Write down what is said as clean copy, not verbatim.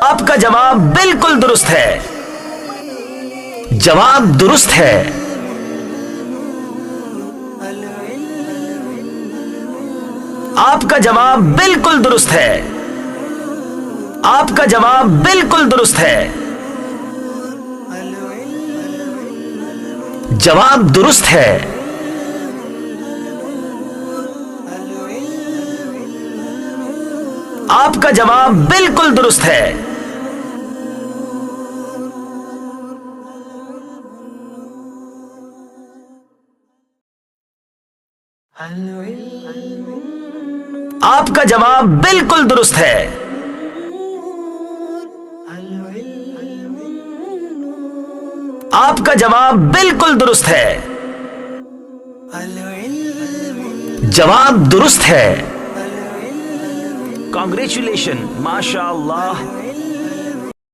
آپ کا جواب بالکل درست ہے۔ جواب درست ہے۔ آپ کا جواب بالکل درست ہے۔ آپ کا جواب بالکل درست ہے۔ جواب درست ہے۔ آپ کا جواب بالکل درست ہے۔ آپ کا جواب بالکل درست ہے۔ آپ کا جواب بالکل درست ہے۔ جواب درست ہے۔ کانگریچولیشن، ماشاء اللہ۔